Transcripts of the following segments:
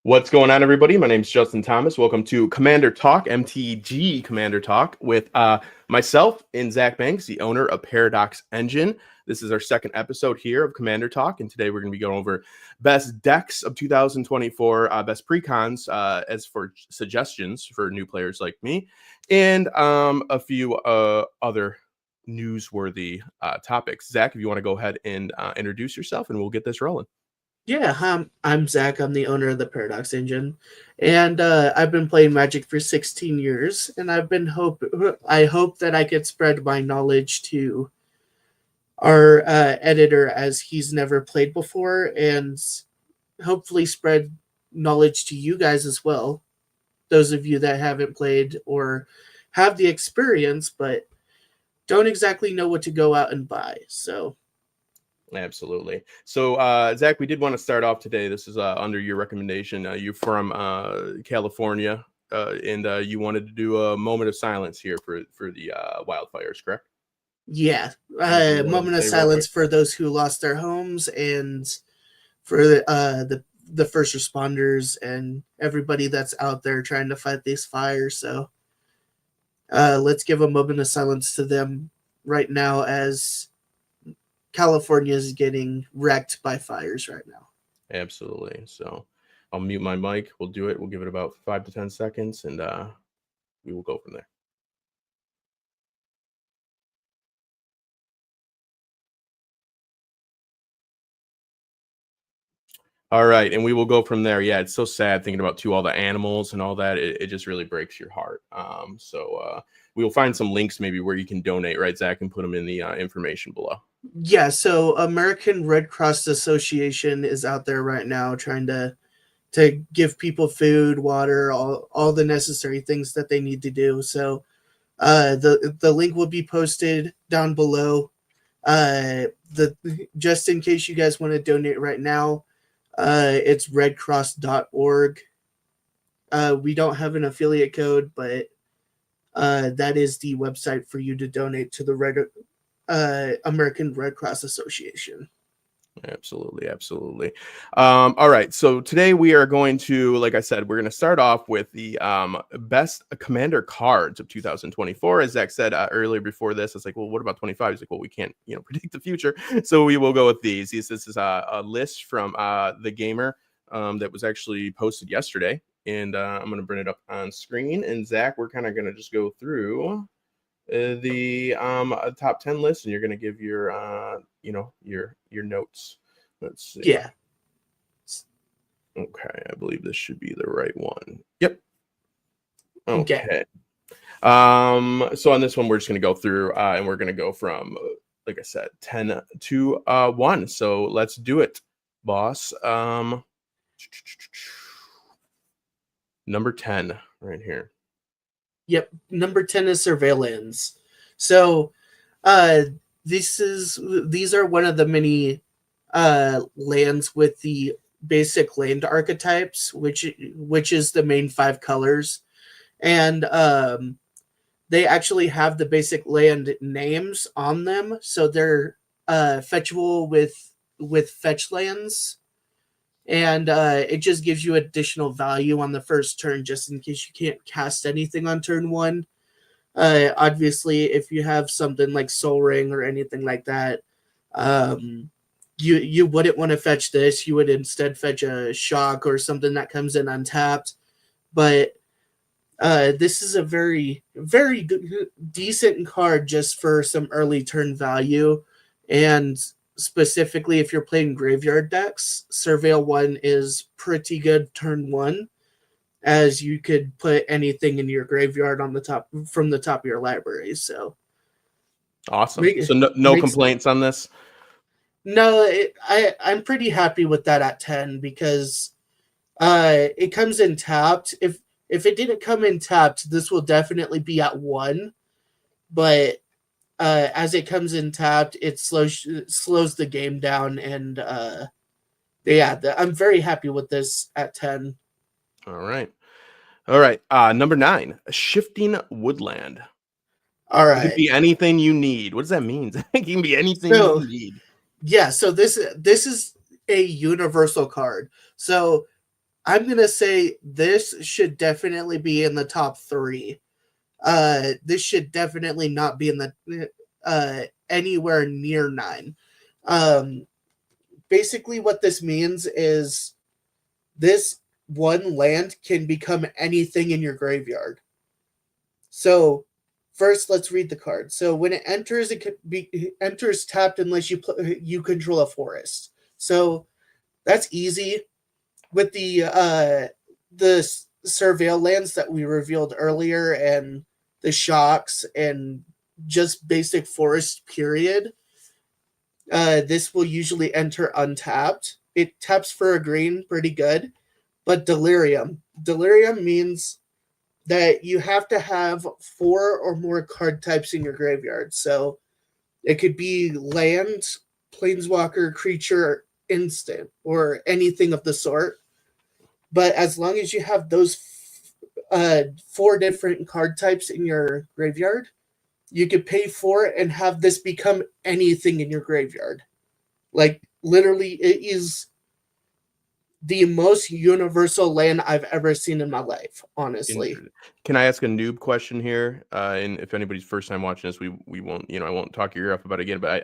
What's going on, everybody? My name is Justin Thomas. Welcome to Commander Talk, MTG Commander Talk, with myself and Zack, the owner of Paradox Engine. This is our second episode here of Commander Talk, and today we're going to be going over best decks of 2024, best precons, as for suggestions for new players like me, and a few other newsworthy topics. Zack, if you want to go ahead and introduce yourself, and we'll get this rolling. Yeah, I'm Zach. I'm the owner of the Paradox Engine, and I've been playing Magic for 16 years. And I hope that I could spread my knowledge to our editor, as he's never played before, and hopefully spread knowledge to you guys as well. Those of you that haven't played or have the experience, but don't exactly know what to go out and buy. So. Absolutely. So, Zack, we did want to start off today. This is under your recommendation. You're from California, and you wanted to do a moment of silence here for the wildfires, correct? Yeah, moment of Say real quick. silence for those who lost their homes, and for the first responders and everybody that's out there trying to fight these fires. So let's give a moment of silence to them right now, as California is getting wrecked by fires right now. Absolutely. So, I'll mute my mic. We'll do it. We'll give it about 5 to 10 seconds, and we will go from there. All right, and we will go from there. Yeah, it's so sad thinking about all the animals and all that. It just really breaks your heart. So we will find some links maybe where you can donate, right, Zack, and put them in the information below. Yeah, so American Red Cross Association is out there right now trying to give people food, water, all the necessary things that they need to do. So the link will be posted down below. The just in case you guys want to donate right now, it's redcross.org. We don't have an affiliate code, but that is the website for you to donate to the American Red Cross Association. Absolutely. All right, so today we are going to, like I said, we're going to start off with the best commander cards of 2024. As Zack said earlier before this, it's like, well, what about 25? He's like, well, we can't predict the future, so we will go with these. This is a list from the Gamer that was actually posted yesterday, and I'm going to bring it up on screen. And Zack, we're kind of going to just go through the top 10 list, and you're going to give your your notes. Let's see. Yeah. Okay, I believe this should be the right one. Yep. Okay. So on this one, we're just going to go through and we're going to go from, like I said, 10 to 1. So let's do it, boss. Number 10 right here. Yep, number 10 is Surveillance. So these are one of the many lands with the basic land archetypes, which is the main 5 colors. And they actually have the basic land names on them, so they're fetchable with fetch lands. And it just gives you additional value on the first turn, just in case you can't cast anything on turn 1. Obviously, if you have something like Soul Ring or anything like that, you wouldn't want to fetch this. You would instead fetch a Shock or something that comes in untapped. But this is a very, very good, decent card just for some early turn value. And specifically, if you're playing graveyard decks, Surveil 1 is pretty good turn 1, as you could put anything in your graveyard on the top from the top of your library. So awesome. So no complaints on this? No, I'm pretty happy with that at 10, because it comes in tapped. If it didn't come in tapped, this will definitely be at 1. But as it comes in tapped, it slows the game down, and I'm very happy with this at 10. All right. Number 9, Shifting Woodland. All right. It could be anything you need. What does that mean? It can be anything you need. Yeah, so this is a universal card. So I'm gonna say this should definitely be in the top 3. This should definitely not be in the anywhere near 9. Um, Basically, what this means is this one land can become anything in your graveyard. So, first, let's read the card. So, when it enters, enters tapped unless you control a forest. So that's easy with the surveil lands that we revealed earlier and the shocks and just basic forest period. This will usually enter untapped. It taps for a green pretty good, but delirium means that you have to have 4 or more card types in your graveyard. So it could be land, planeswalker, creature, instant, or anything of the sort. But as long as you have those 4 different card types in your graveyard, you could pay for it and have this become anything in your graveyard. Like, literally, it is the most universal land I've ever seen in my life, honestly. Can I ask a noob question here? And if anybody's first time watching this, we won't, I won't talk your ear off about it again, but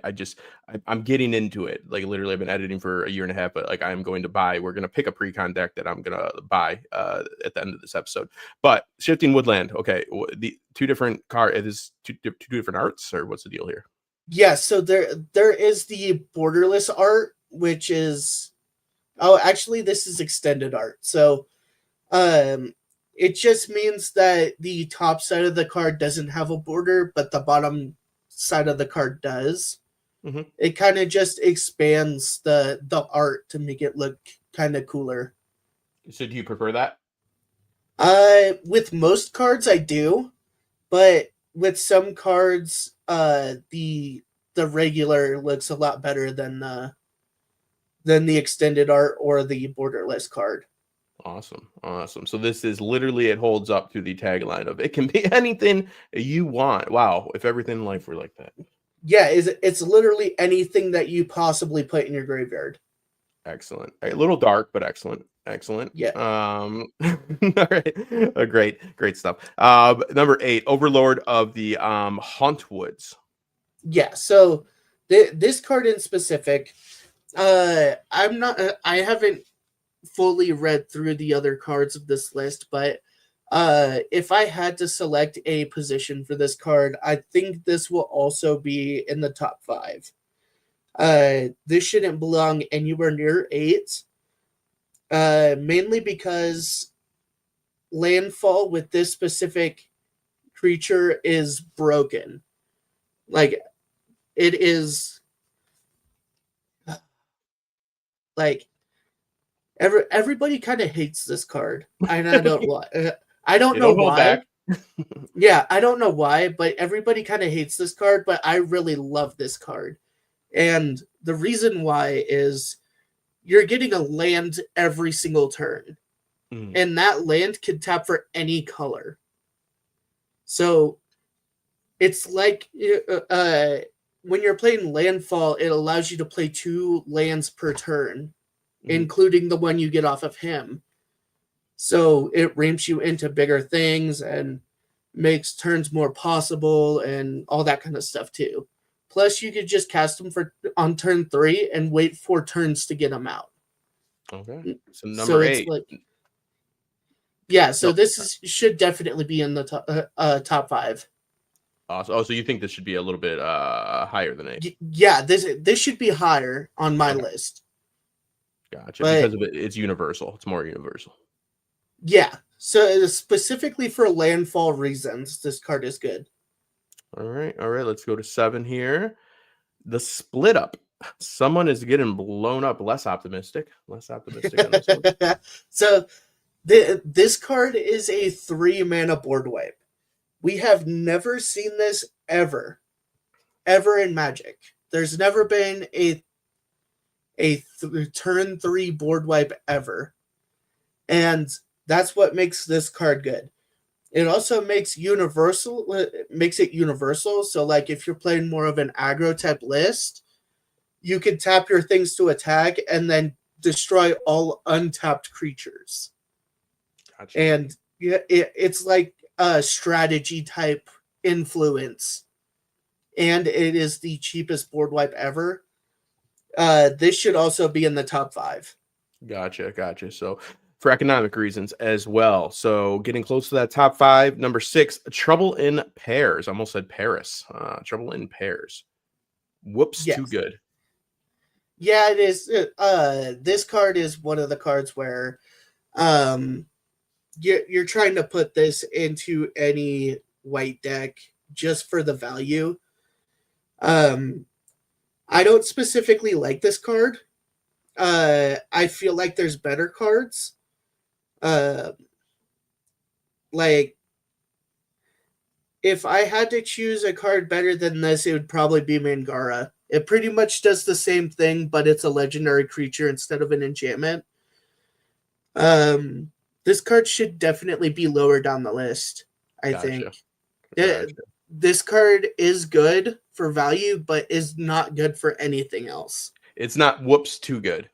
I'm getting into it. Like, literally, I've been editing for a year and a half, but like, we're going to pick a precon deck that I'm going to buy at the end of this episode. But Shifting Woodland, okay, the 2 different it is two different arts, or what's the deal here? Yeah, so there is the borderless art, which is... Oh, actually, this is extended art. So, it just means that the top side of the card doesn't have a border, but the bottom side of the card does. Mm-hmm. It kind of just expands the art to make it look kind of cooler. So, do you prefer that? With most cards, I do, but with some cards, the regular looks a lot better than the extended art or the borderless card. Awesome. So this is literally, it holds up to the tagline of "it can be anything you want." Wow, if everything in life were like that. Yeah, it's literally anything that you possibly put in your graveyard. Excellent. A little dark, but excellent. Yeah. All right. Great stuff. Number 8, Overlord of the Hauntwoods. Yeah. So this card in specific, I haven't fully read through the other cards of this list, but if I had to select a position for this card, I think this will also be in the top 5. This shouldn't belong anywhere near 8, mainly because landfall with this specific creature is broken. Like, it is like everybody kind of hates this card, and I don't know why. Yeah, I don't know why, but everybody kind of hates this card, but I really love this card. And the reason why is you're getting a land every single turn. Mm. And that land can tap for any color. So it's like when you're playing Landfall, it allows you to play 2 lands per turn, including the one you get off of him. So it ramps you into bigger things and makes turns more possible and all that kind of stuff too. Plus, you could just cast them on turn 3 and wait 4 turns to get them out. Okay. So number 8. Yeah, so this should definitely be in the top 5. Awesome. Oh, so you think this should be a little bit higher than 8? Yeah, this should be higher on my list. Gotcha. Because of it's universal. It's more universal. Yeah. So specifically for landfall reasons, this card is good. All right. Let's go to 7 here. The Split Up. Someone is getting blown up. Less optimistic on this one. So this card is a 3-mana board wipe. We have never seen this ever in Magic. There's never been a turn 3 board wipe ever. And that's what makes this card good. It also makes it universal. So like if you're playing more of an aggro type list, you can tap your things to attack and then destroy all untapped creatures. Gotcha. And yeah, it's like a strategy type influence, and it is the cheapest board wipe ever. This should also be in the top 5. Gotcha. So for economic reasons as well. So getting close to that top 5. Number 6, Trouble in Pairs. I almost said Paris. Trouble in Pairs. Whoops, too Yes. good. Yeah, it is. This card is one of the cards where um, you're trying to put this into any white deck just for the value. I don't specifically like this card. I feel like there's better cards. Like, if I had to choose a card better than this, it would probably be Mangara. It pretty much does the same thing, but it's a legendary creature instead of an enchantment. This card should definitely be lower down the list, I think. This card is good for value, but is not good for anything else. It's not whoops too good.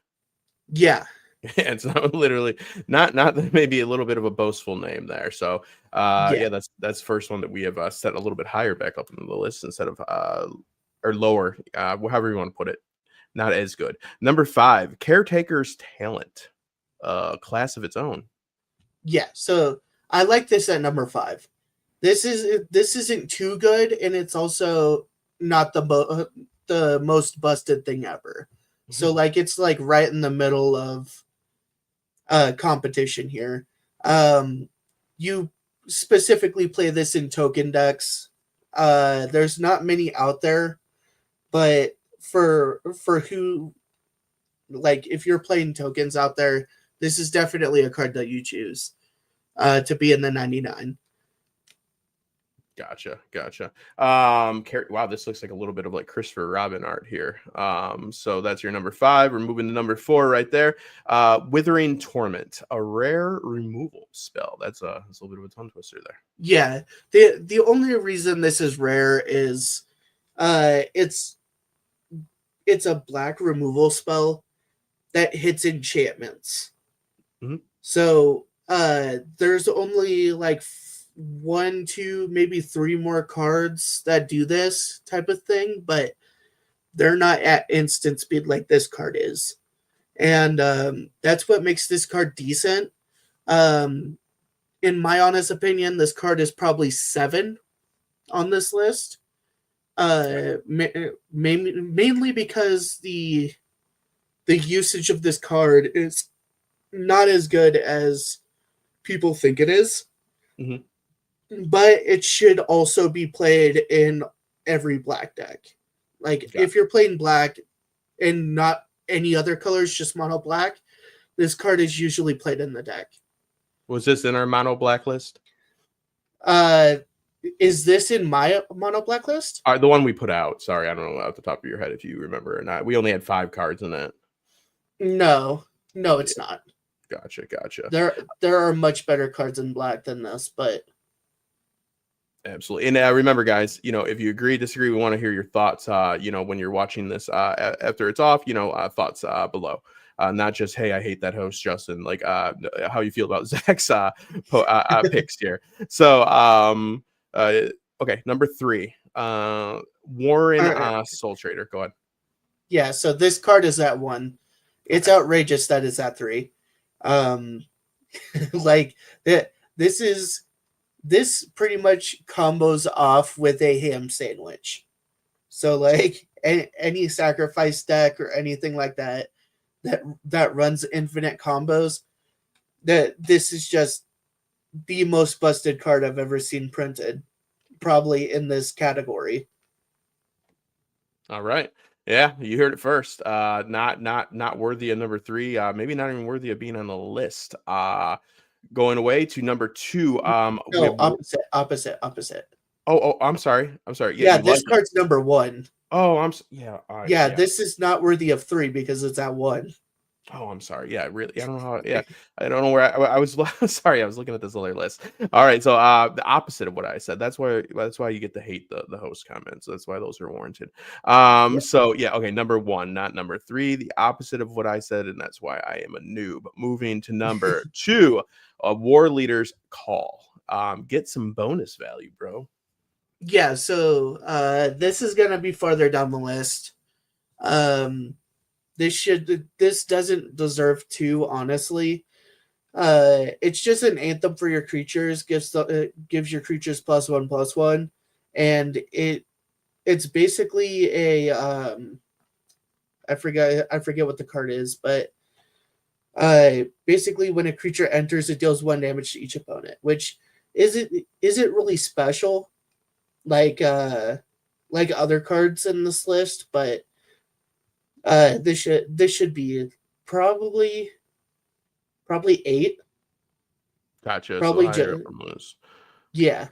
Yeah. It's not literally not maybe a little bit of a boastful name there. So yeah, that's the first one that we have set a little bit higher back up in the list instead of or lower, however you want to put it. Not as good. Number 5, Caretaker's Talent, class of its own. Yeah, so I like this at number 5. This isn't too good, and it's also not the most busted thing ever. So like it's like right in the middle of competition here. You specifically play this in token decks. There's not many out there, but for who, like, if you're playing tokens out there, this is definitely a card that you choose to be in the 99. Gotcha. Wow, this looks like a little bit of like Christopher Robin art here. So that's your number 5. We're moving to number 4 right there. Withering Torment, a rare removal spell. That's a little bit of a tongue twister there. Yeah, the only reason this is rare is it's a black removal spell that hits enchantments. Mm-hmm. So there's only like 1, 2, maybe 3 more cards that do this type of thing, but they're not at instant speed like this card is. And that's what makes this card decent. In my honest opinion, this card is probably 7 on this list. Mainly because the usage of this card is not as good as people think it is. Mm-hmm. But it should also be played in every black deck. Like, if you're playing black and not any other colors, just mono black, this card is usually played in the deck. Was this in our mono black list? Is this in my mono black list? The one we put out. Sorry, I don't know off the top of your head if you remember or not. We only had 5 cards in that. No, it's not. Gotcha. There are much better cards in black than this, but absolutely. And remember, guys, if you agree, disagree, we want to hear your thoughts. When you're watching this after it's off, thoughts below. Not just, hey, I hate that host, Justin. Like how you feel about Zack's picks here. So, okay, number 3, Warren Soul Trader. Go ahead. Yeah, so this card is at 1. It's outrageous that it's at 3. Like this pretty much combos off with a ham sandwich. So like any sacrifice deck or anything like that runs infinite combos, this is just the most busted card I've ever seen printed, probably in this category. All right. Yeah, you heard it first. Not worthy of number 3. Maybe not even worthy of being on the list. Going away to number 2. No, opposite. Oh, I'm sorry. Yeah, this card's number 1. Oh, yeah. Yeah, this is not worthy of 3 because it's at 1. Oh, I'm sorry. Yeah, really. I don't know how. Yeah, I don't know where I was. Sorry, I was looking at this other list. All right, so the opposite of what I said. That's why you get to hate the host comments. That's why those are warranted. Yeah. So yeah, okay. Number one, not number three. The opposite of what I said, and that's why I am a noob. Moving to number two, a war leader's call. Get some bonus value, bro. Yeah, so this is gonna be farther down the list. Um, this doesn't deserve two, honestly. It's just an anthem for your creatures. Gives your creatures +1/+1, and it's basically a I forget what the card is, but basically when a creature enters, it deals 1 damage to each opponent, which isn't really special like other cards in this list, but this should be probably probably 8. Gotcha. So Probably higher up just on the list. yeah.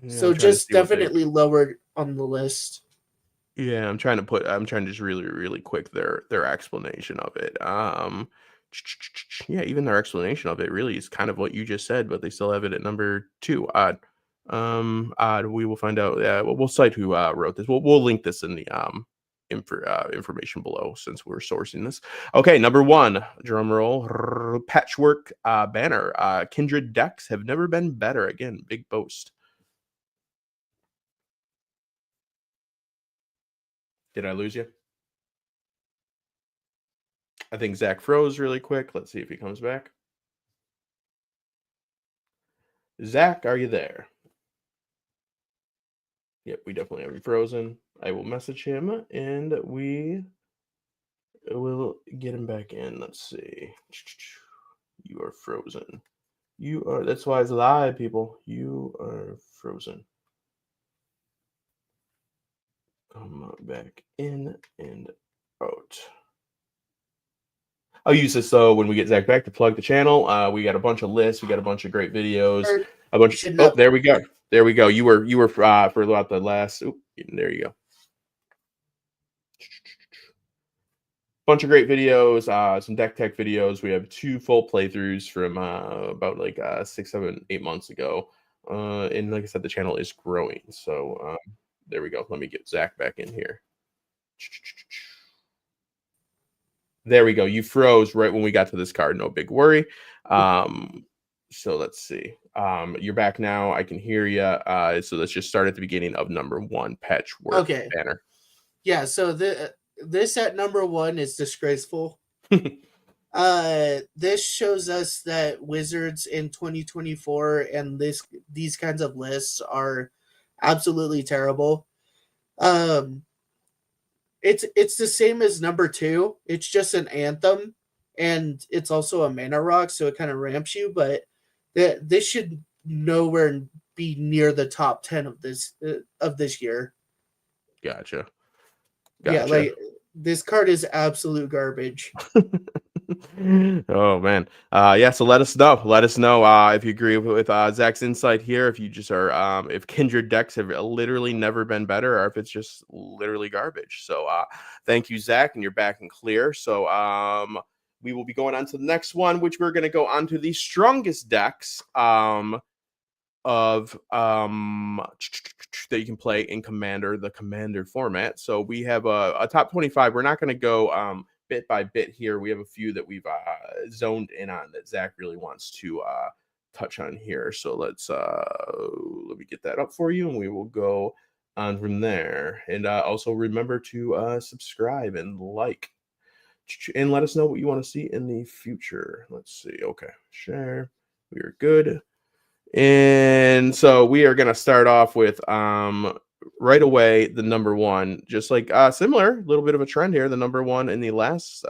Yeah, I'm So trying to just see what they. definitely lower on the list. Yeah, I'm trying to just really, really quick their explanation of it. Yeah, even their explanation of it really is kind of what you just said, but they still have it at number two. Odd. Odd. We will find out. Yeah, we'll cite who wrote this. We'll link this in the information below since we're sourcing this. Okay, number one, drum roll, patchwork banner. Kindred decks have never been better. Again, big boast. Did I lose you? I think Zach froze really quick. Let's see if he comes back. Zach, are you there? Yep, we definitely have him frozen. I will message him and we will get him back in. Let's see. You are frozen. You are, that's why it's live, people. You are frozen. Come back in and out. I'll use this though when we get Zach back to plug the channel. We got a bunch of lists. We got a bunch of great videos. Or A bunch. should Oh, know. there we go. There we go. You were for about the last. Oop, there you go. Bunch of great videos. Some deck tech videos. We have 2 full playthroughs from about like 6, 7, 8 months ago. And like I said, the channel is growing. So there we go. Let me get Zach back in here. There we go. You froze right when we got to this card. No big worry. So let's see. You're back now. I can hear you. So let's just start at the beginning of number one, patchwork Okay. banner. Yeah, so this at number 1 is disgraceful. This shows us that Wizards in 2024 and these kinds of lists are absolutely terrible. It's the same as number 2. It's just an anthem, and it's also a mana rock, so it kind of ramps you. But this should nowhere be near the top 10 of this year. Gotcha. Yeah, like this card is absolute garbage. Oh man. Yeah, so let us know if you agree with Zach's insight here, if you just are if kindred decks have literally never been better, or if it's just literally garbage. So thank you, Zach, and you're back and clear. So we will be going on to the next one, which we're going to go on to the strongest decks of that you can play in Commander, the Commander format. So we have a top 25. We're not going to go bit by bit here. We have a few that we've zoned in on that Zach really wants to touch on here. So let me get that up for you, and we will go on from there. And also remember to subscribe and like, and let us know what you want to see in the future. Let's see. Okay, share. We are good. And so we are going to start off with right away the number one, just like similar, little bit of a trend here. The number one in the last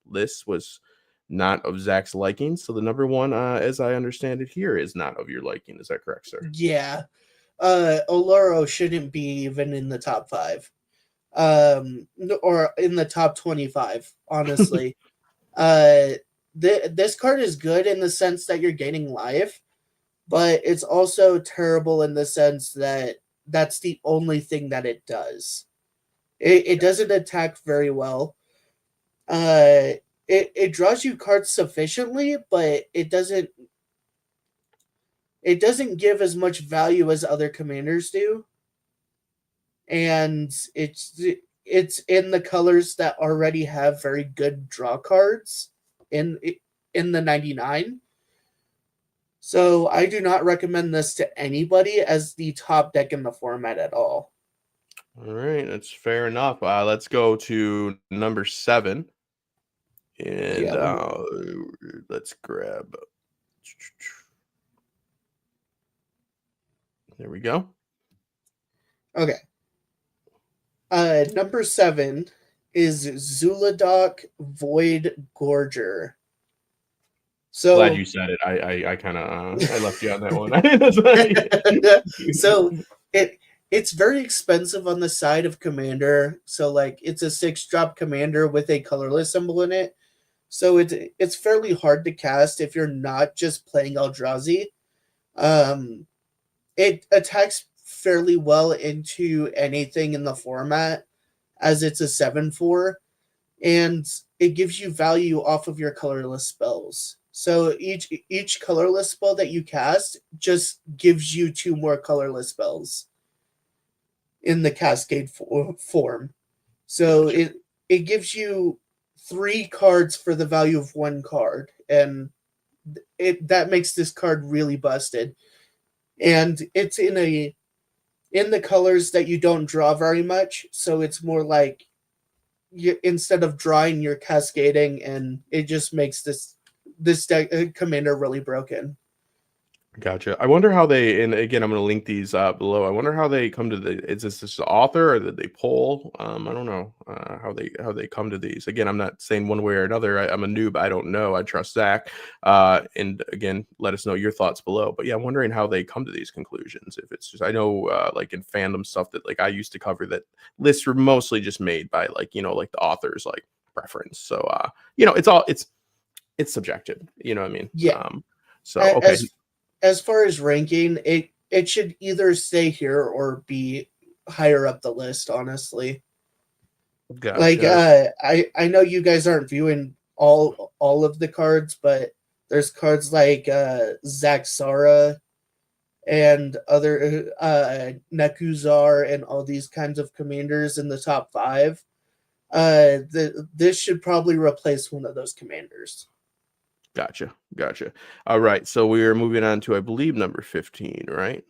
list was not of Zach's liking. So the number one, as I understand it here, is not of your liking. Is that correct, sir? Yeah. Oloro shouldn't be even in the top 5. Or in the top 25, honestly. This card is good in the sense that you're gaining life, but it's also terrible in the sense that that's the only thing that it does. It doesn't attack very well. it draws you cards sufficiently, but it doesn't give as much value as other commanders do, and it's in the colors that already have very good draw cards in in the 99. So I do not recommend this to anybody as the top deck in the format at all. All right, that's fair enough. Let's go to number 7, and Yeah, let me. let's grab. There we go. Okay. Number 7 is Zuladok Void Gorger. Glad So, you said it. I kind of I left you on that one. That's so why- it's very expensive on the side of commander. So like it's a 6-drop commander with a colorless symbol in it. So it's fairly hard to cast if you're not just playing Eldrazi. Um, it attacks fairly well into anything in the format as it's a 7/4, and it gives you value off of your colorless spells. So each colorless spell that you cast just gives you 2 more colorless spells in the cascade form. So Gotcha. it gives you 3 cards for the value of 1 card, and it that makes this card really busted. And it's in the colors that you don't draw very much, so it's more like instead of drawing, you're cascading, and it just makes this deck commander really broken. Gotcha. I wonder how they, and again, I'm going to link these below. I wonder how they come to is this just the author or did they poll? I don't know how they come to these. Again, I'm not saying one way or another. I'm a noob. I don't know. I trust Zack. And again, let us know your thoughts below. But yeah, I'm wondering how they come to these conclusions. If it's just, I know like in fandom stuff that like I used to cover, that lists were mostly just made by like, like the author's like preference. So, it's subjective. You know what I mean? Yeah. So, okay. As far as ranking, it should either stay here or be higher up the list, honestly. Like Gotcha. I know you guys aren't viewing all of the cards, but there's cards like Zack Sara and other Nekuzar and all these kinds of commanders in the top 5. This should probably replace one of those commanders. Gotcha. All right, so we are moving on to, I believe, number 15, right?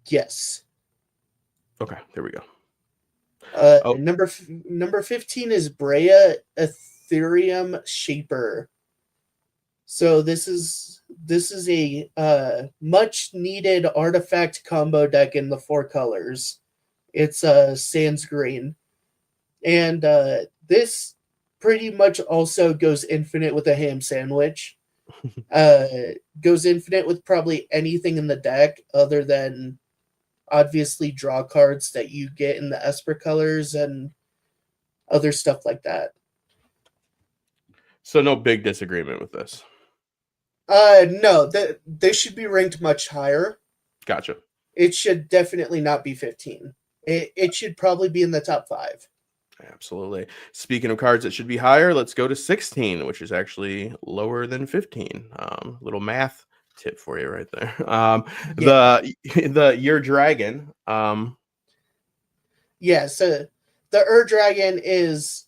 Yes. Okay, there we go. Oh, Number 15 is Brea Ethereum Shaper. So this is a much needed artifact combo deck in the 4 colors. It's Sans Green, and this pretty much also goes infinite with a ham sandwich. Uh, Goes infinite with probably anything in the deck other than obviously draw cards that you get in the Esper colors and other stuff like that. so no big disagreement with this. No, this should be ranked much higher. Gotcha. It should definitely not be 15. It should probably be in the top 5. Absolutely. Speaking of cards that should be higher, let's go to 16, which is actually lower than 15. Little math tip for you right there. Yeah. The Your Dragon. Yeah, so the Dragon is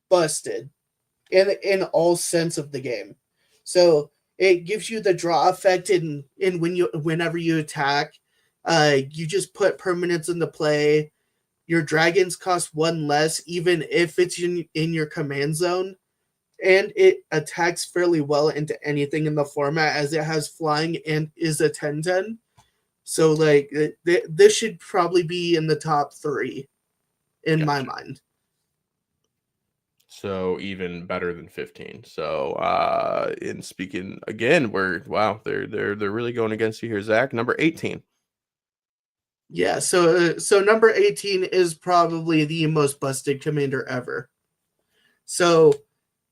busted in all sense of the game. So it gives you the draw effect in whenever you attack. You just put permanents into play. Your dragons cost 1 less, even if it's in your command zone. And it attacks fairly well into anything in the format as it has flying and is a 10/10. So like this should probably be in the top 3 in my Gotcha. mind. So even better than 15. So in speaking again, they're really going against you here, Zack. Number 18. Yeah, so number 18 is probably the most busted commander ever. So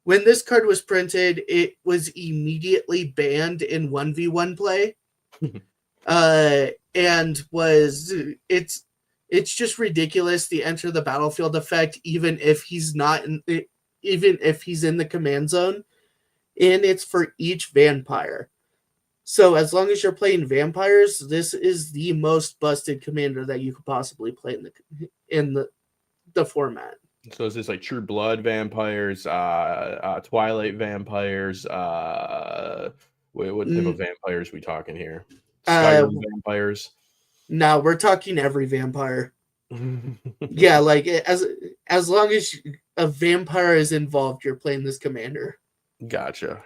when this card was printed, it was immediately banned in 1v1 play. And was it's it's just ridiculous the enter the battlefield effect, even if he's not even if he's in the command zone, and it's for each vampire. So as long as you're playing vampires, this is the most busted commander that you could possibly play in the format. So is this like True Blood vampires, Twilight vampires? What type of vampires we talking here? Skyrim vampires? Now we're talking every vampire. Yeah, like as long as a vampire is involved, you're playing this commander. Gotcha.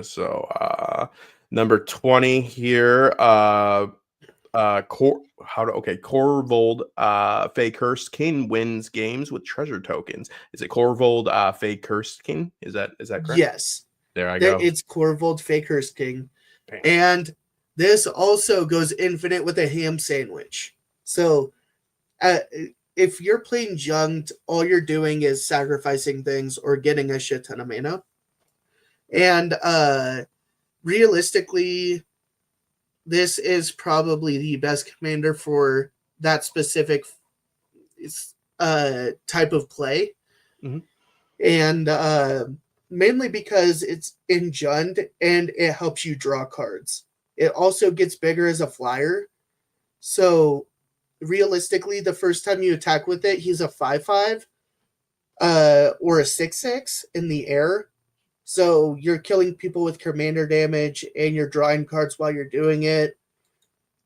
So number 20 here, Corvold Fey Cursed King wins games with treasure tokens. Is it Corvold Fey Cursed King? Is that correct? Yes. There I go. It's Corvold Fey Cursed King. Bam. And this also goes infinite with a ham sandwich. So if you're playing Junked, all you're doing is sacrificing things or getting a shit ton of mana. And realistically, this is probably the best commander for that specific type of play. Mm-hmm. And mainly because it's in Jund and it helps you draw cards. It also gets bigger as a flyer. So realistically, the first time you attack with it, he's a 5/5 or a 6/6 in the air. So you're killing people with commander damage and you're drawing cards while you're doing it.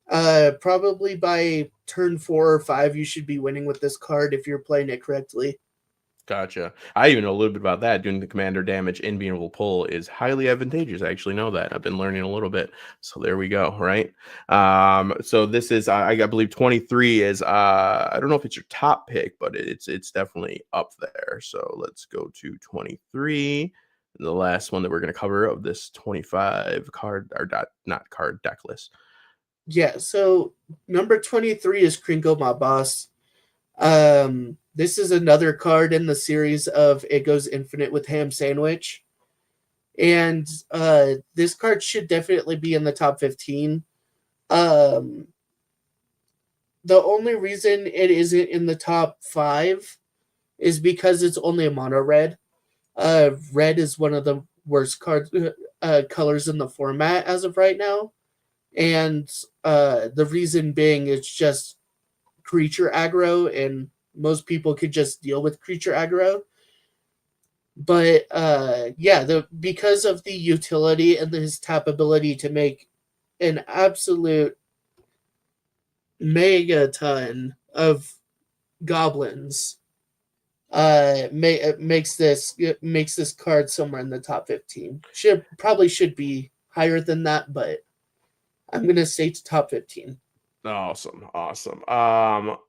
Probably by turn 4 or 5, you should be winning with this card if you're playing it correctly. Gotcha. I even know a little bit about that. Doing the commander damage in being able to pull is highly advantageous. I actually know that. I've been learning a little bit. So there we go. Right. So this is, I believe 23 is, I don't know if it's your top pick, but it's definitely up there. So let's go to 23. The last one that we're going to cover of this 25 card or not card deck list. Yeah. So number 23 is Crinkle My Boss. This is another card in the series of It Goes Infinite with Ham Sandwich. And this card should definitely be in the top 15. The only reason it isn't in the top 5 is because it's only a mono red. Red is one of the worst colors in the format as of right now. And the reason being it's just creature aggro, and most people could just deal with creature aggro. But because of the utility and his tap ability to make an absolute mega ton of goblins, makes this card somewhere in the top 15. Probably should be higher than that, but I'm gonna say to top 15. Awesome.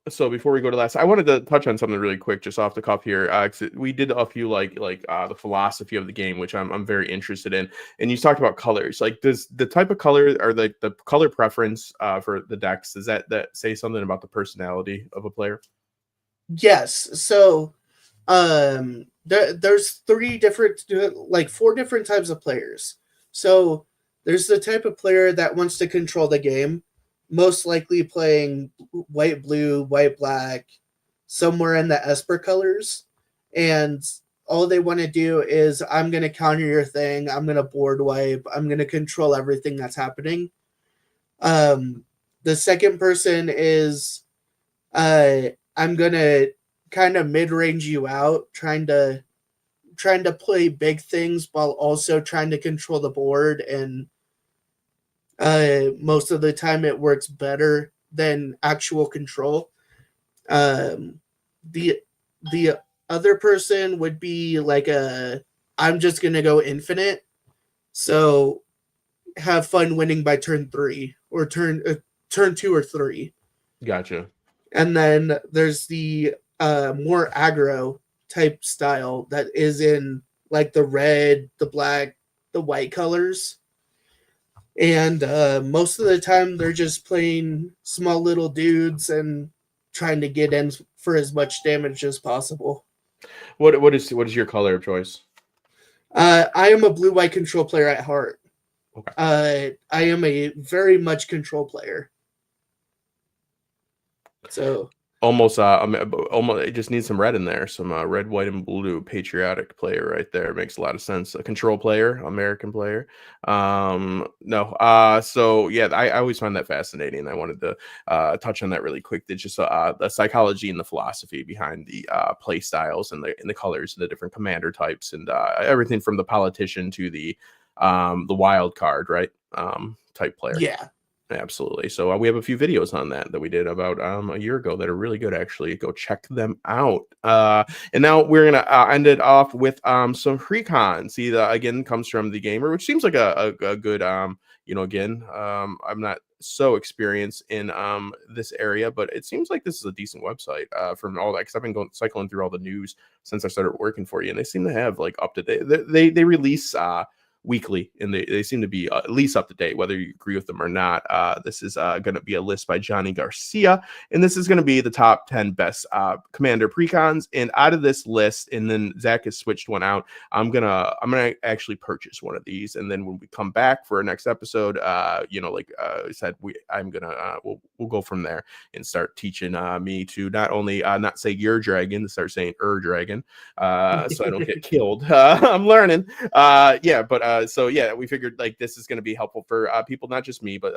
So before we go to last, I wanted to touch on something really quick, just off the cuff here. 'Cause we did a few like the philosophy of the game, which I'm very interested in. And you talked about colors. Like, does the type of color or the color preference for the decks, does that say something about the personality of a player? Yes. So there's 4 different types of players. So there's the type of player that wants to control the game, most likely playing white, blue, white, black, somewhere in the Esper colors. And all they want to do is, I'm going to counter your thing. I'm going to board wipe. I'm going to control everything that's happening. The second person is, I'm going to kind of mid-range you out, trying to play big things while also trying to control the board, and most of the time it works better than actual control. The other person would be like I'm just gonna go infinite, so have fun winning by turn 3 or turn 2 or 3. Gotcha. And then there's the more aggro type style that is in like the red, the black, the white colors. And most of the time they're just playing small little dudes and trying to get in for as much damage as possible. What is your color of choice? I am a blue-white control player at heart. Okay. I am a very much control player. So almost it just needs some red in there, some red, white, and blue. Patriotic player right there, makes a lot of sense. A control player, American player. No, so yeah, I always find that fascinating. I wanted to touch on that really quick. It's just the psychology and the philosophy behind the play styles and the colors and the different commander types and everything from the politician to the wild card, right? Type player. Yeah. Absolutely. So we have a few videos on that we did about a year ago that are really good. Actually, go check them out. And now we're gonna end it off with some precon. See, the again comes from the gamer, which seems like a good again, I'm not so experienced in this area, but it seems like this is a decent website from all that, because I've been cycling through all the news since I started working for you, and they seem to have like up to date. They release weekly, and they seem to be at least up to date, whether you agree with them or not. This is going to be a list by Johnny Garcia, and this is going to be the top 10 best commander precons. And out of this list, and then Zach has switched one out, I'm gonna actually purchase one of these, and then when we come back for our next episode, like I said, we'll go from there and start teaching me to not only not say your dragon, to start saying dragon, so I don't get killed. I'm learning. So yeah, we figured like this is going to be helpful for people, not just me, but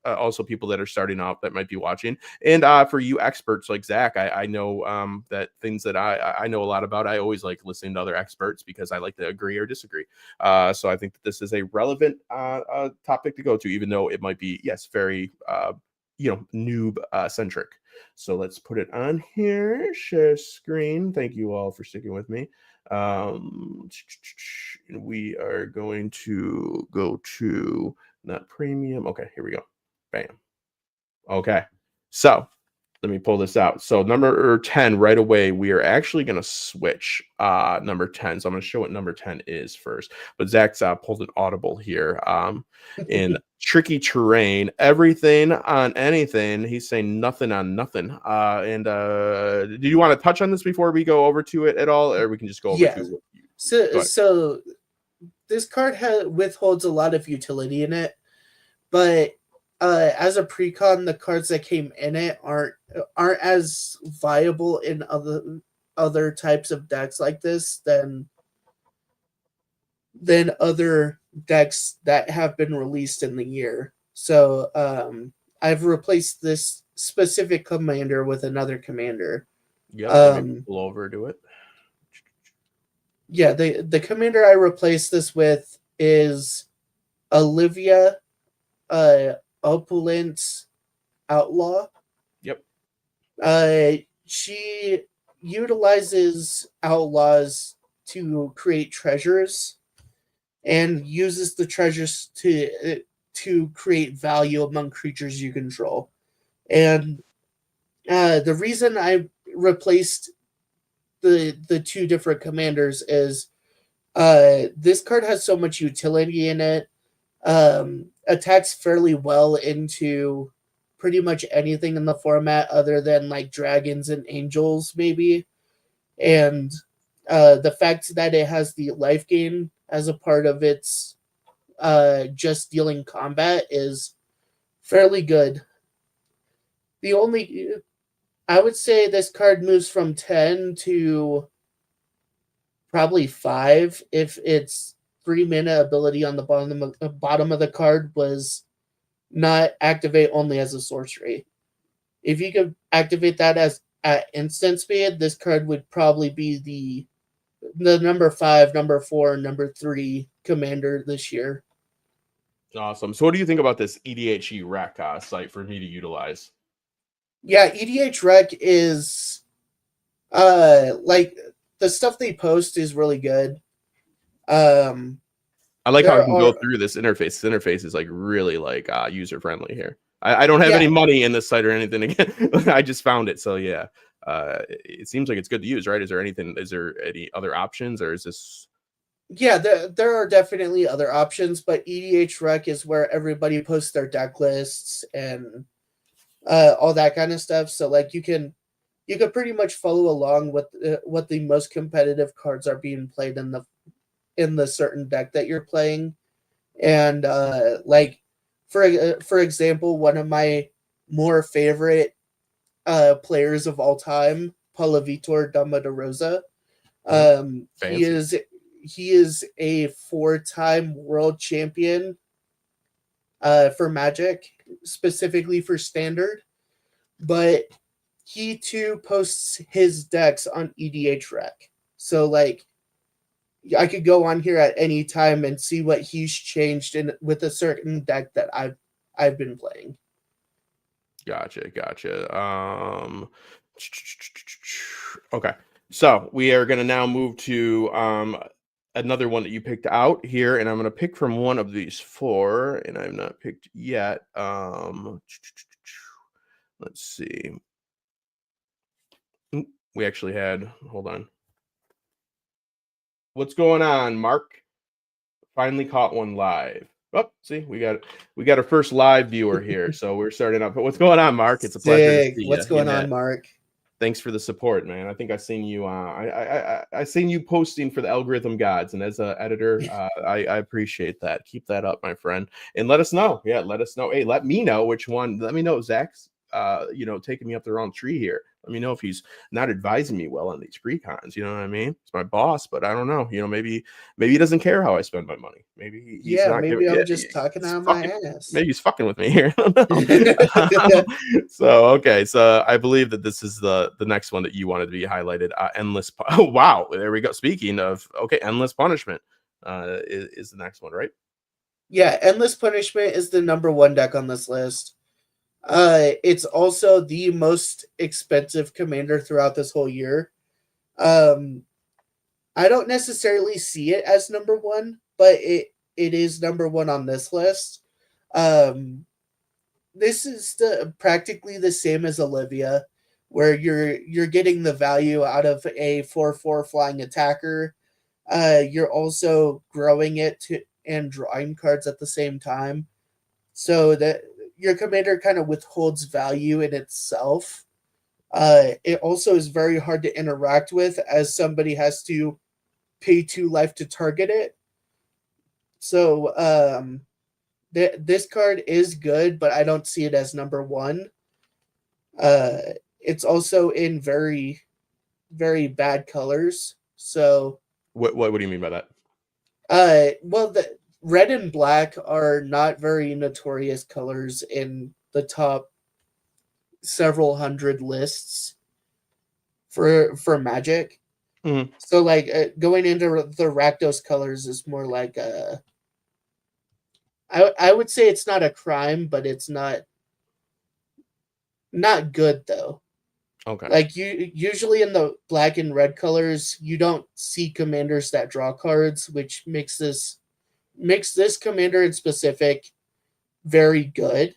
also people that are starting off that might be watching, and for you experts like Zach, I know that things that I know a lot about. I always like listening to other experts because I like to agree or disagree. So I think that this is a relevant topic to go to, even though it might be, yes, very noob centric. So let's put it on here. Share screen. Thank you all for sticking with me. We are going to go to not premium. Okay, here we go. Bam. Okay, so let me pull this out. So number 10 right away, we are actually going to switch number 10. So I'm going to show what number 10 is first. But Zach's pulled an audible here. In tricky terrain, everything on anything. He's saying nothing on nothing. Do you want to touch on this before we go over to it at all? Or we can just go over to it? So this card withholds a lot of utility in it. But as a precon, the cards that came in it aren't as viable in other types of decks like this than other decks that have been released in the year. So I've replaced this specific commander with another commander. Yeah, pull over to it. Yeah, the commander I replaced this with is Olivia, Opulent Outlaw. Yep. She utilizes outlaws to create treasures and uses the treasures to create value among creatures you control. And the reason I replaced the two different commanders is this card has so much utility in it. Attacks fairly well into pretty much anything in the format other than like dragons and angels maybe, and the fact that it has the life gain as a part of its just dealing combat is fairly good. I would say this card moves from 10 to probably 5 if its 3-mana ability on the bottom of the card was not activate only as a sorcery. If you could activate that as at instant speed, this card would probably be the number 5, number 4, number 3 commander this year. Awesome. So what do you think about this EDHE rec site for me to utilize? Yeah, EDH rec is like the stuff they post is really good. I like how I can go through this interface. This interface is like really like user friendly here. I don't have any money in this site or anything again. I just found it. So yeah, it seems like it's good to use, right? Is there any other options, or is this? Yeah, there are definitely other options, but EDH rec is where everybody posts their deck lists and all that kind of stuff. So like you can pretty much follow along with what the most competitive cards are being played in the certain deck that you're playing. And like for example, one of my more favorite players of all time, Vitor Dama de Rosa. He Fancy. is a 4-time world champion for Magic, specifically for Standard, but he too posts his decks on EDH Rec. So like I could go on here at any time and see what he's changed in with a certain deck that I've been playing. Gotcha. Okay. So we are gonna now move to another one that you picked out here, and I'm gonna pick from one of these four, and I've not picked yet. Let's see. We actually had, hold on. What's going on, Mark? Finally caught one live. Oh, see, we got our first live viewer here, so we're starting up. But what's going on, Mark? It's a pleasure to see you. What's going on, Mark? Thanks for the support, man. I think I've seen you. I seen you posting for the algorithm gods, and as an editor, I appreciate that. Keep that up, my friend, and let us know. Yeah, let us know. Hey, let me know which one. Let me know Zach's. Taking me up the wrong tree here. Let me know if he's not advising me well on these precons. You know what I mean? It's my boss, but I don't know. Maybe he doesn't care how I spend my money. Maybe he's not. Maybe I'm just talking out my ass. Maybe he's fucking with me here. So I believe that this is the next one that you wanted to be highlighted. Endless. Oh wow, there we go. Speaking of Endless Punishment is the next one, right? Yeah, Endless Punishment is the #1 deck on this list. It's also the most expensive commander throughout this whole year. I don't necessarily see it as #1, but it is #1 on this list. This is practically the same as Olivia, where you're getting the value out of a 4/4 flying attacker. You're also growing it and drawing cards at the same time, so that your commander kind of withholds value in itself. It also is very hard to interact with, as somebody has to pay 2 life to target it. So this card is good, but I don't see it as #1. It's also in very, very bad colors. So what do you mean by that? Well, the red and black are not very notorious colors in the top several hundred lists for Magic. Mm-hmm. So like going into the Rakdos colors is more like I would say it's not a crime, but it's not good though. Okay. Like you usually in the black and red colors, you don't see commanders that draw cards, which makes this commander in specific very good.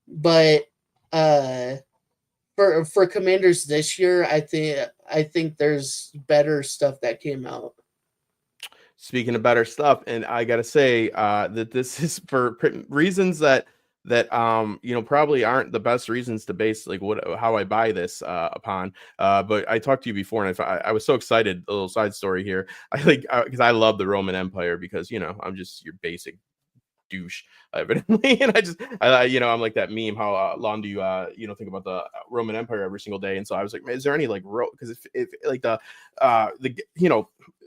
But for commanders this year, I think there's better stuff that came out. Speaking of better stuff, and I gotta say that this is for reasons that probably aren't the best reasons to base like how I buy this upon. But I talked to you before, and I was so excited. A little side story here. I because I love the Roman Empire because I'm just your basic douche, evidently. And I'm like that meme. How long do you think about the Roman Empire every single day? And so I was like, man, is there any like because if like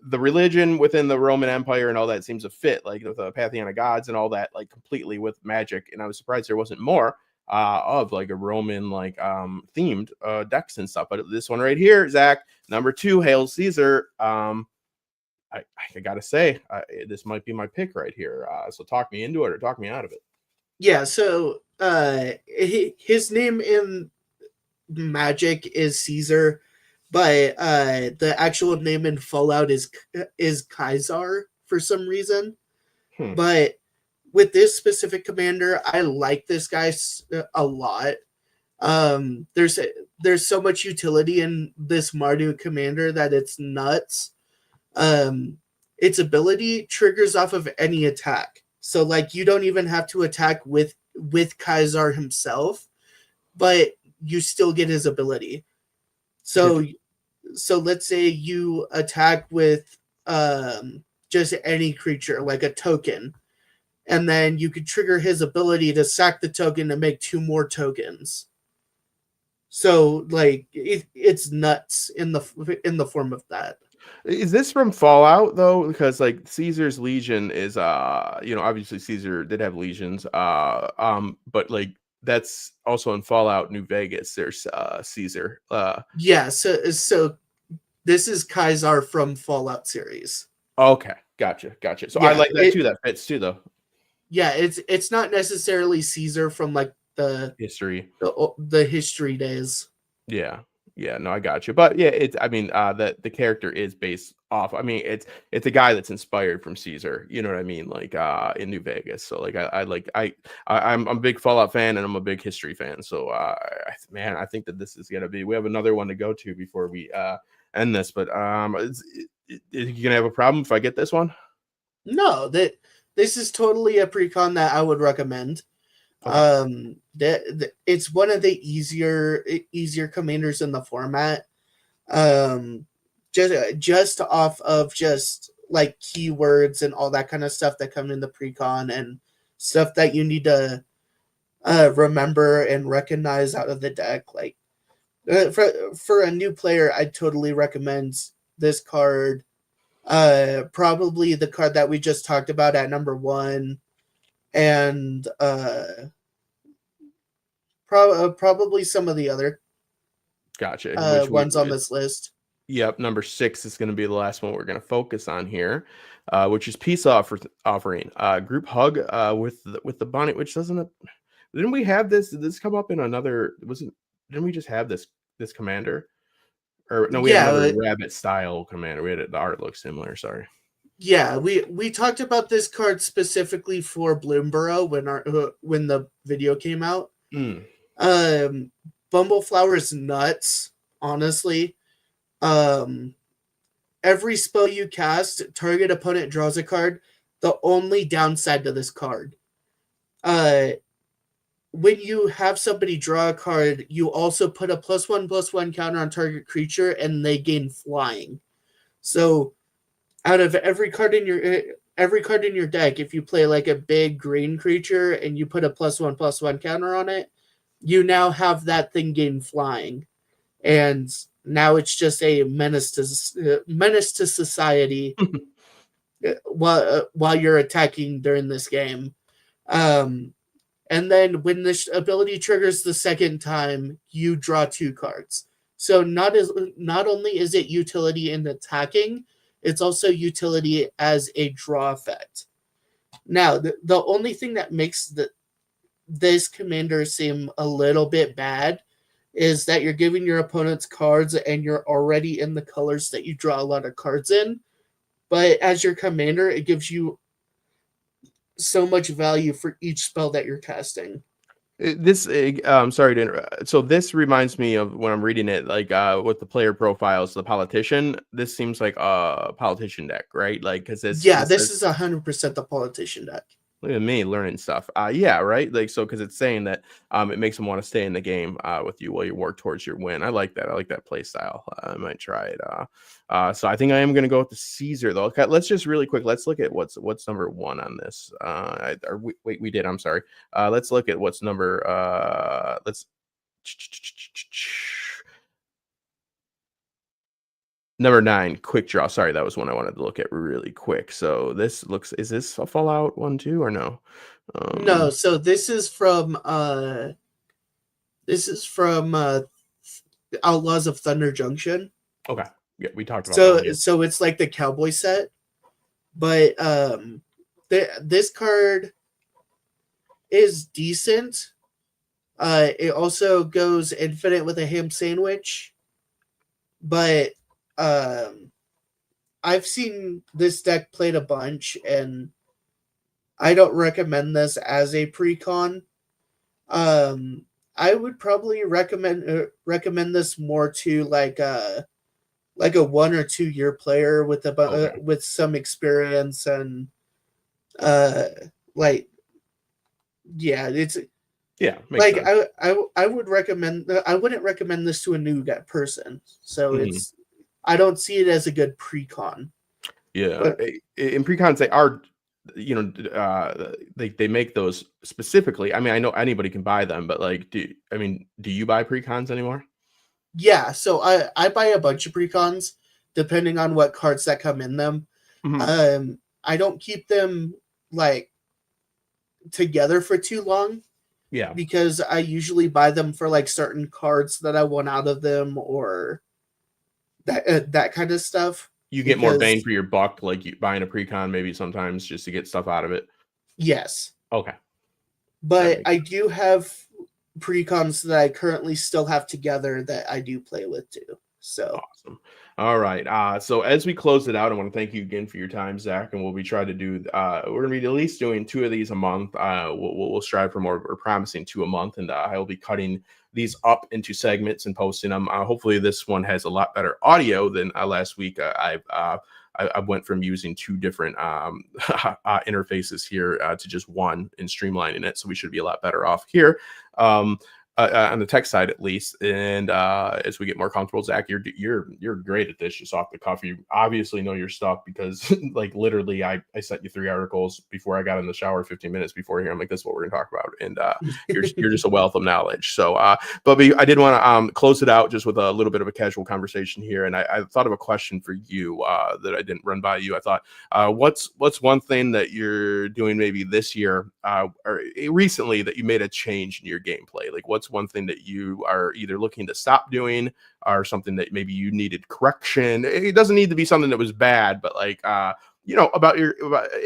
the religion within the Roman Empire and all that seems to fit like with the pantheon of gods and all that like completely with magic. And I was surprised there wasn't more of like a Roman like themed decks and stuff. But this one right here, Zach, #2, Hail Caesar. I gotta say, this might be my pick right here. So talk me into it or talk me out of it. Yeah. So his name in Magic is Caesar, but the actual name in Fallout is Kaisar for some reason. But with this specific commander, I like this guy a lot. There's so much utility in this Marduk commander that it's nuts. Its ability triggers off of any attack. So like you don't even have to attack with Kaisar himself, but you still get his ability. So let's say you attack with just any creature like a token, and then you could trigger his ability to sack the token to make 2 more tokens. So like it's nuts in the form of that. Is this from Fallout though? Because like Caesar's Legion is obviously Caesar did have legions. But like that's also in Fallout New Vegas. There's Caesar. Yeah, so this is Kaisar from Fallout series. Okay, gotcha. So I Yeah, like that too. That fits too though. yeah, it's not necessarily Caesar from like History. the history days. Yeah. Yeah, no, I got you. But yeah, it's I mean, the character is based off. I mean, it's a guy that's inspired from Caesar, you know what I mean? Like in New Vegas. So like I'm a big Fallout fan and I'm a big history fan. So man, I think that this is gonna be we have another one to go to before we end this. But is you gonna have a problem if I get this one? No, that this is totally a precon that I would recommend. Okay. It's one of the easier commanders in the format. Um, just off of just like keywords and all that kind of stuff that come in the precon and stuff that you need to remember and recognize out of the deck. Like for a new player, I'd totally recommend this card. Probably the card that we just talked about at number one, and probably some of the other Gotcha. Which ones on this list. Yep, number 6 is going to be the last one we're going to focus on here, which is offering. Group hug with the bonnet, which doesn't. Didn't we have this? Did this come up in another? Wasn't? Didn't we just have this commander? Or no, we had another rabbit style commander. We had it. The art looks similar. Sorry. Yeah, we talked about this card specifically for Bloomborough when the video came out. Bumbleflower is nuts, honestly. Every spell you cast, target opponent draws a card. The only downside to this card, when you have somebody draw a card, you also put a +1/+1 counter on target creature, and they gain flying. So, out of every card in your deck, if you play like a big green creature and you put a +1/+1 counter on it, you now have that thing gain flying, and now it's just a menace to society while you're attacking during this game. And then when this ability triggers the second time, you draw 2 cards. So not only is it utility in attacking, it's also utility as a draw effect. Now, the only thing that makes this commander seem a little bit bad is that you're giving your opponents cards and you're already in the colors that you draw a lot of cards in. But as your commander, it gives you so much value for each spell that you're casting. This sorry to interrupt. So this reminds me of when I'm reading it, like with the player profiles, the politician. This seems like a politician deck, right? Like because this is 100% the politician deck. Look at me learning stuff. Yeah, right. Like so, because it's saying that it makes them want to stay in the game with you while you work towards your win. I like that. I like that play style. I might try it. So I think I am going to go with the Caesar though. Okay, let's just really quick. Let's look at what's number 1 on this. Wait, we did. I'm sorry. Let's look at what's number. Let's. Number 9, quick draw. Sorry, that was one I wanted to look at really quick. So this looks, is this a Fallout one too or no? No, so this is from Outlaws of Thunder Junction. Okay. Yeah, we talked about that. So it's like the cowboy set. But this card is decent. It also goes infinite with a ham sandwich. But I've seen this deck played a bunch, and I don't recommend this as a precon. I would probably recommend this more to like a 1 or 2 year player with with some experience and like it's like sense. I would recommend. I wouldn't recommend this to a new person. So I don't see it as a good precon. Yeah, but in precons they make those specifically. I mean, I know anybody can buy them, but like, do you buy precons anymore? Yeah, so I buy a bunch of precons depending on what cards that come in them. Mhm. I don't keep them like together for too long Yeah, because I usually buy them for like certain cards that I want out of them or that kind of stuff. you get more bang Because for your buck, like you buying a precon maybe sometimes just to get stuff out of it. yes, Okay, that but makes I do have precons that I currently still have together that I do play with too. So awesome. All right. So as we close it out, I want to thank you again for your time, Zach. And we'll be trying to do. We're gonna be at least doing 2 of these a month. We'll strive for more. We're promising 2 a month, and I'll be cutting these up into segments and posting them. Hopefully, this one has a lot better audio than last week. I went from using 2 different interfaces here to just one and streamlining it. So we should be a lot better off here. On the tech side at least. And as we get more comfortable, Zach, you're great at this just off the cuff. You obviously know your stuff because like literally I sent you 3 articles before I got in the shower 15 minutes before here. I'm like, this is what we're gonna talk about. And you're just a wealth of knowledge. So I did want to close it out just with a little bit of a casual conversation here. And I thought of a question for you that I didn't run by you. I thought, what's one thing that you're doing maybe this year or recently that you made a change in your gameplay? Like what's one thing that you are either looking to stop doing or something that maybe you needed correction? It doesn't need to be something that was bad, but like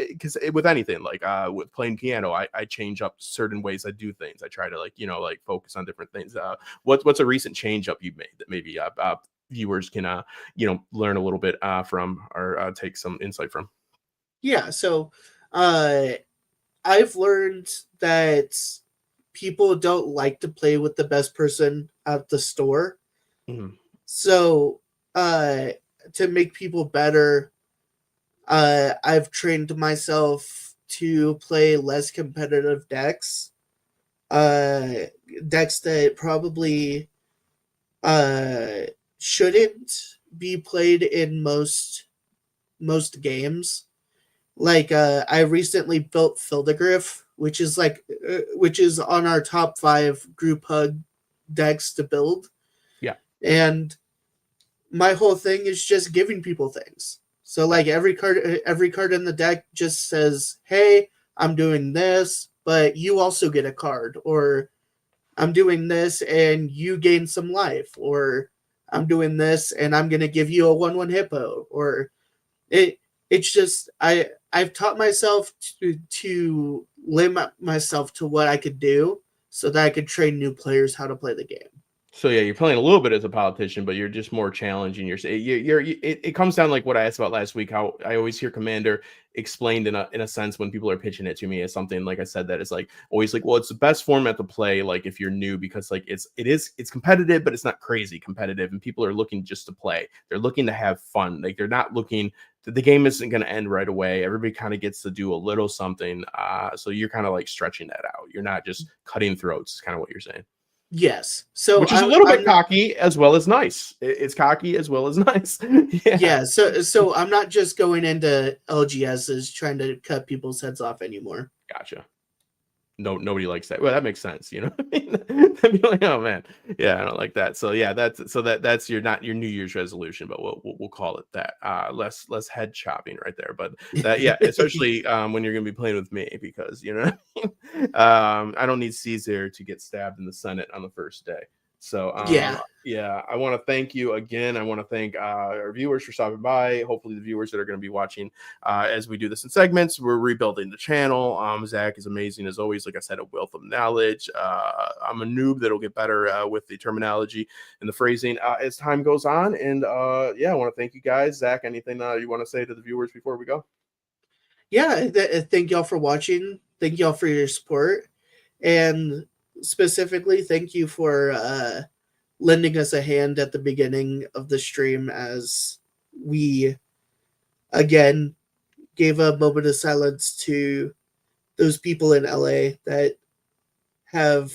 because with anything like with playing piano, I change up certain ways I do things. I try to like focus on different things. What's a recent change up you've made that maybe viewers can learn a little bit from or take some insight from? yeah, so uh, I've learned that people don't like to play with the best person at the store. Mhm. So, uh, to make people better, I've trained myself to play less competitive decks. Uh, Decks that probably uh, shouldn't be played in most games. Like I recently built Fildegriff, which is on our top 5 group hug decks to build. Yeah. And my whole thing is just giving people things. So like every card in the deck just says, "Hey, I'm doing this, but you also get a card," or "I'm doing this and you gain some life," or "I'm doing this and I'm going to give you a 1/1 hippo," or it it's just I've taught myself to limit myself to what I could do so that I could train new players how to play the game. So yeah, you're playing a little bit as a politician, but you're just more challenging. It comes down like what I asked about last week. How I always hear Commander explained in a sense when people are pitching it to me as something like I said that is like always like, well, it's the best format to play like if you're new because like it's competitive, but it's not crazy competitive, and people are looking just to play. They're looking to have fun. Like they're not looking. The game isn't going to end right away. Everybody kind of gets to do a little something. So you're kind of like stretching that out. You're not just cutting throats. Is kind of what you're saying. Yes. So Which is a little I'm bit not, cocky as well as nice. It's cocky as well as nice. Yeah, yeah, so I'm not just going into LGSs trying to cut people's heads off anymore. gotcha. No, nobody likes that. Well, that makes sense. You know what I mean? I'd be like, oh man, yeah, I don't like that. So yeah, that's your not your New Year's resolution, but we'll call it that. Less head chopping right there. But that yeah, especially when you're gonna be playing with me because you know what I mean? I don't need Caesar to get stabbed in the Senate on the first day. So Yeah. yeah, I want to thank you again. I want to thank our viewers for stopping by. Hopefully, the viewers that are going to be watching as we do this in segments. We're rebuilding the channel. Zach is amazing as always. Like I said, a wealth of knowledge. I'm a noob that'll get better with the terminology and the phrasing as time goes on. And yeah, I want to thank you guys. Zach, anything you want to say to the viewers before we go? Yeah, thank y'all for watching. Thank y'all for your support. And specifically, thank you for lending us a hand at the beginning of the stream as we again gave a moment of silence to those people in LA that have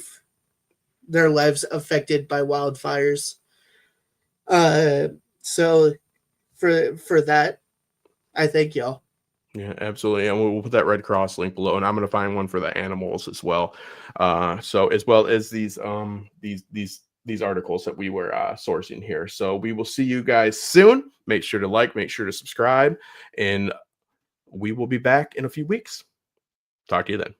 their lives affected by wildfires. Uh, so for that, I thank y'all. Yeah, absolutely. And we'll put that Red Cross link below, and I'm going to find one for the animals as well. So as well as these articles that we were sourcing here. So we will see you guys soon. Make sure to like, make sure to subscribe, and we will be back in a few weeks. Talk to you then.